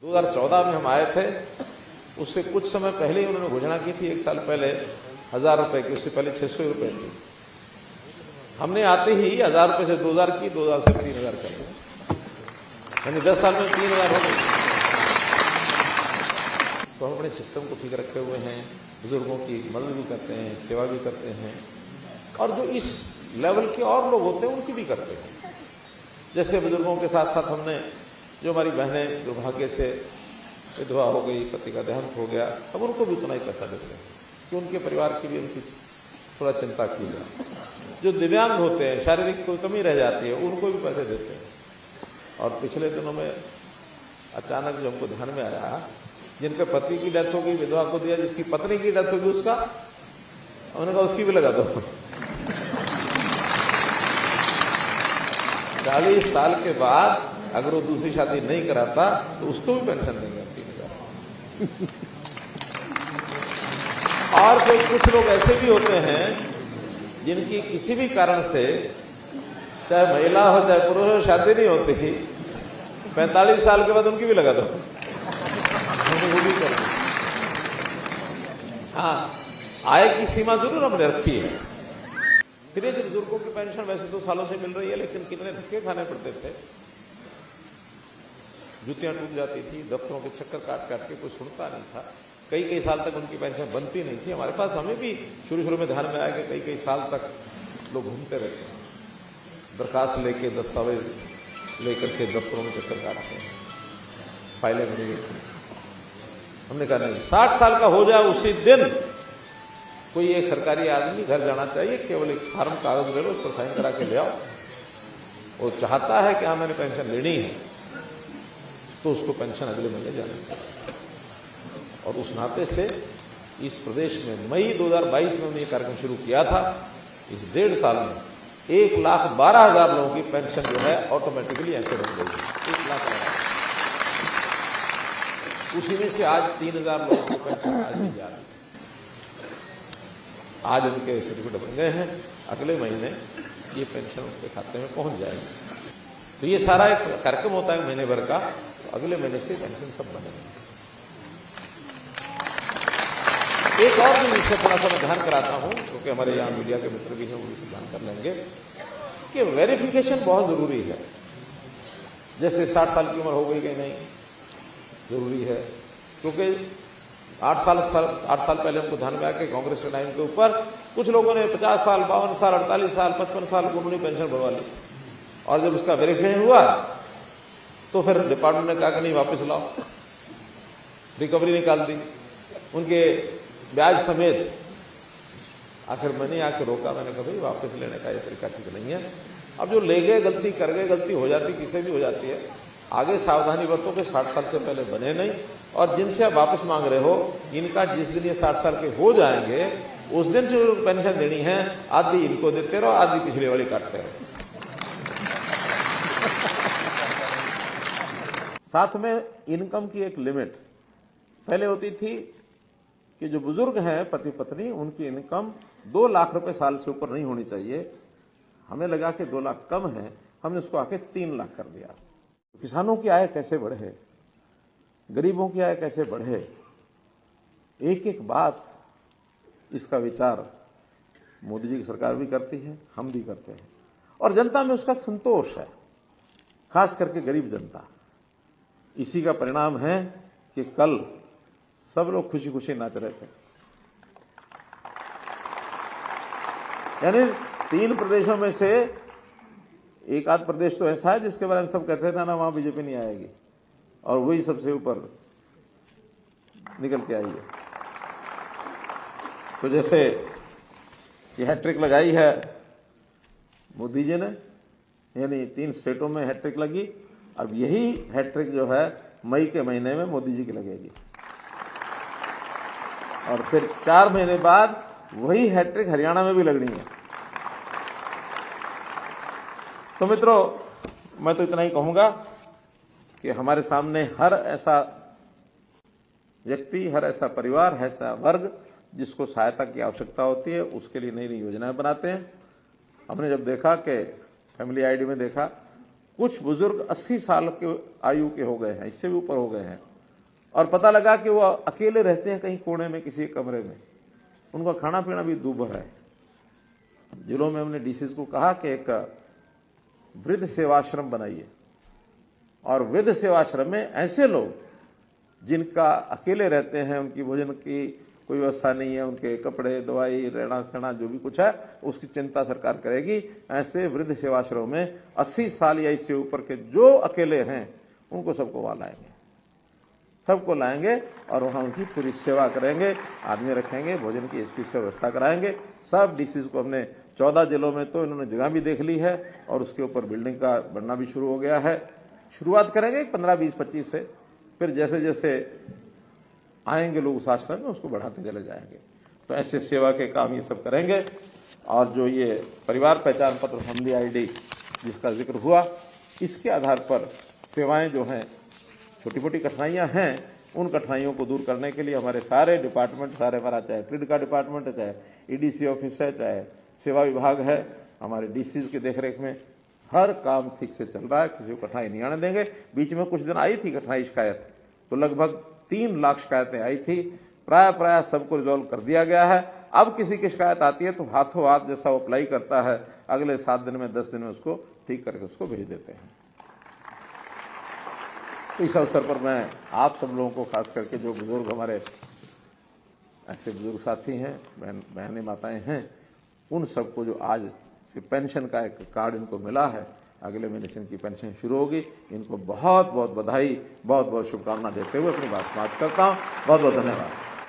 2014 में हम आए थे, उससे कुछ समय पहले ही उन्होंने घोषणा की थी, 1 साल पहले 1000 रुपए की, उससे पहले 600 रुपए थी। हमने आते ही 1000 रुपए से 2000 की, 2000 से 3000 कर दी, यानी 10 साल में 3000 हो गई। तो हम अपने सिस्टम को ठीक रखे हुए हैं, बुजुर्गों की मदद भी करते हैं, सेवा भी करते हैं, और जो इस लेवल के और लोग होते हैं उनकी भी करते हैं। जैसे बुजुर्गों के साथ साथ हमने जो हमारी बहनें दुर्भाग्य से विधवा हो गई, पति का देहांत हो गया, अब उनको भी उतना ही पैसा देते हैं कि उनके परिवार की भी उनकी थोड़ा चिंता की जाए। जो दिव्यांग होते हैं, शारीरिक कोई कमी रह जाती है, उनको भी पैसे देते हैं। और पिछले दिनों में अचानक जो हमको ध्यान में आया, जिनके पति की डेथ हो गई विधवा को दिया, जिसकी पत्नी की डेथ होगी उसका, उन्होंने कहा उसकी भी लगा दो। 40 साल के बाद अगर वो दूसरी शादी नहीं कराता तो उसको भी पेंशन देंगे 3000। और फिर कुछ लोग ऐसे भी होते हैं जिनकी किसी भी कारण से, चाहे महिला हो चाहे पुरुष हो, शादी नहीं होती, 45 साल के बाद उनकी भी लगा दो, वो भी कर दो। हाँ, आय की सीमा जरूर हमने रखी है। फिर ये बुजुर्गों की पेंशन वैसे तो सालों से मिल रही है, लेकिन कितने धक्के खाने पड़ते थे, जुतियां टूट जाती थी, दफ्तरों के चक्कर काट काट के कोई सुनता नहीं था। कई साल तक उनकी पेंशन बनती नहीं थी। हमारे पास, हमें भी शुरू में ध्यान में आया कि कई साल तक लोग घूमते रहते हैं, दरखास्त लेके, दस्तावेज लेकर के दफ्तरों में चक्कर काटते हैं, फाइलें बनी रहती। हमने कहा नहीं, 60 साल का हो जाए उसी दिन कोई एक सरकारी आदमी घर जाना चाहिए, केवल एक फार्म कागज ले लो, उस पर साइन करा के ले आओ। वो चाहता है कि हाँ मैंने पेंशन लेनी है, तो उसको पेंशन अगले महीने जानी चाहिए। और उस नाते से इस प्रदेश में मई 2022 में हमने ये कार्यक्रम शुरू किया था। इस 1.5 साल में 1,12,000 लोगों की पेंशन जो है ऑटोमेटिकली ऐसे बन गई, 1,12,000। उसी में से आज 3,000 लोगों की पेंशन आज नहीं जा रही। आज उनके सर्टिफिकेट बन गए हैं, अगले महीने ये पेंशन उनके खाते में पहुंच जाएगी। तो ये सारा एक कार्यक्रम होता है महीने भर का, तो अगले महीने से पेंशन सब बनेंगे। एक और भी विषय थोड़ा सा मैं ध्यान कराता हूं, क्योंकि हमारे यहाँ मीडिया के मित्र भी हैं, वो इसे ध्यान कर लेंगे कि वेरिफिकेशन बहुत जरूरी है। जैसे 60 साल की उम्र हो गई कि नहीं, जरूरी है, क्योंकि 8 साल पहले हमको ध्यान में आया कि कांग्रेस के टाइम के ऊपर कुछ लोगों ने 50 साल, 52 साल, 48 साल, 55 साल को उन्होंने पेंशन बढ़वा ली, और जब उसका वेरिफिकेशन हुआ तो फिर डिपार्टमेंट ने कहा कि नहीं, वापस लाओ, रिकवरी निकाल दी उनके ब्याज समेत। आखिर मैंने आके रोका, मैंने कहा भाई वापस लेने का ये तरीका ठीक नहीं है। अब जो ले गए, गलती कर गए, गलती हो जाती, किसे भी हो जाती है, आगे सावधानी बरतो कि 60 साल से पहले बने नहीं। और जिनसे आप वापस मांग रहे हो, इनका जिस दिन ये 60 साल के हो जाएंगे, उस दिन जो पेंशन देनी है, आधी इनको देते रहो, आधी पिछले वाली काटते रहो। साथ में इनकम की एक लिमिट पहले होती थी कि जो बुजुर्ग हैं, पति पत्नी, उनकी इनकम 2 लाख रुपए साल से ऊपर नहीं होनी चाहिए। हमें लगा कि 2 लाख कम है, हमने उसको आके 3 लाख कर दिया। किसानों की आय कैसे बढ़े, गरीबों की आय कैसे बढ़े, एक एक बात, इसका विचार मोदी जी की सरकार भी करती है, हम भी करते हैं, और जनता में उसका संतोष है, खास करके गरीब जनता। इसी का परिणाम है कि कल सब लोग खुशी खुशी नाच रहे थे। यानी 3 प्रदेशों में से एक आध प्रदेश तो ऐसा है जिसके बारे में सब कहते थे ना वहां बीजेपी नहीं आएगी, और वही सबसे ऊपर निकल के आई है। तो जैसे ये हैट्रिक लगाई है मोदी जी ने, यानी 3 स्टेटों में हैट्रिक लगी। अब यही हैट्रिक जो है मई के महीने में मोदी जी की लगेगी, और फिर 4 महीने बाद वही हैट्रिक हरियाणा में भी लगनी है। तो मित्रों, मैं तो इतना ही कहूंगा कि हमारे सामने हर ऐसा व्यक्ति, हर ऐसा परिवार, ऐसा वर्ग जिसको सहायता की आवश्यकता होती है, उसके लिए नई नई योजनाएं बनाते हैं। हमने जब देखा कि फैमिली आईडी में देखा कुछ बुजुर्ग 80 साल के आयु के हो गए हैं, इससे भी ऊपर हो गए हैं, और पता लगा कि वो अकेले रहते हैं कहीं कोने में किसी कमरे में, उनका खाना पीना भी दूभर है। जिलों में हमने डीसीज को कहा कि एक वृद्ध सेवाश्रम बनाइए, और वृद्ध सेवाश्रम में ऐसे लोग जिनका अकेले रहते हैं, उनकी भोजन की कोई व्यवस्था नहीं है, उनके कपड़े, दवाई, रहना सहना जो भी कुछ है उसकी चिंता सरकार करेगी। ऐसे वृद्ध सेवाश्रम में 80 साल या इससे ऊपर के जो अकेले हैं उनको सबको वहां लाएंगे, सबको लाएंगे और वहां उनकी पूरी सेवा करेंगे, आदमी रखेंगे, भोजन की इसकी व्यवस्था कराएंगे। सब डीसीज को हमने 14 जिलों में तो इन्होंने जगह भी देख ली है और उसके ऊपर बिल्डिंग का बनना भी शुरू हो गया है। शुरुआत करेंगे 15, 20, 25 से, फिर जैसे जैसे आएंगे लोग उस आश्रम में उसको बढ़ाते चले जाएंगे। तो ऐसे सेवा के काम ये सब करेंगे। और जो ये परिवार पहचान पत्र फैमिली आईडी जिसका जिक्र हुआ, इसके आधार पर सेवाएं जो हैं, छोटी मोटी कठिनाइयां हैं, उन कठिनाइयों को दूर करने के लिए हमारे सारे डिपार्टमेंट, सारे हमारा चाहे प्रिड का डिपार्टमेंट है, चाहे ईडीसी ऑफिस है, चाहे सेवा विभाग है, हमारे डीसीज की देखरेख में हर काम ठीक से चल रहा है, किसी को कठिनाई नहीं आने देंगे। बीच में कुछ दिन आई थी कठिनाई शिकायत, तो लगभग 3 लाख शिकायतें आई थी, प्राय सबको रिजॉल्व कर दिया गया है। अब किसी की शिकायत आती है तो हाथों हाथ जैसा वो अप्लाई करता है, अगले 7 दिन में 10 दिन में उसको ठीक करके उसको भेज देते हैं। तो इस अवसर पर मैं आप सब लोगों को, खास करके जो बुजुर्ग हमारे ऐसे बुजुर्ग साथी हैं, बहनें माताएं हैं, उन सबको जो आज से पेंशन का एक कार्ड इनको मिला है, अगले महीने से इनकी पेंशन शुरू होगी, इनको बहुत बहुत बधाई, बहुत बहुत शुभकामना देते हुए अपनी बात समाप्त करता हूं। बहुत बहुत धन्यवाद।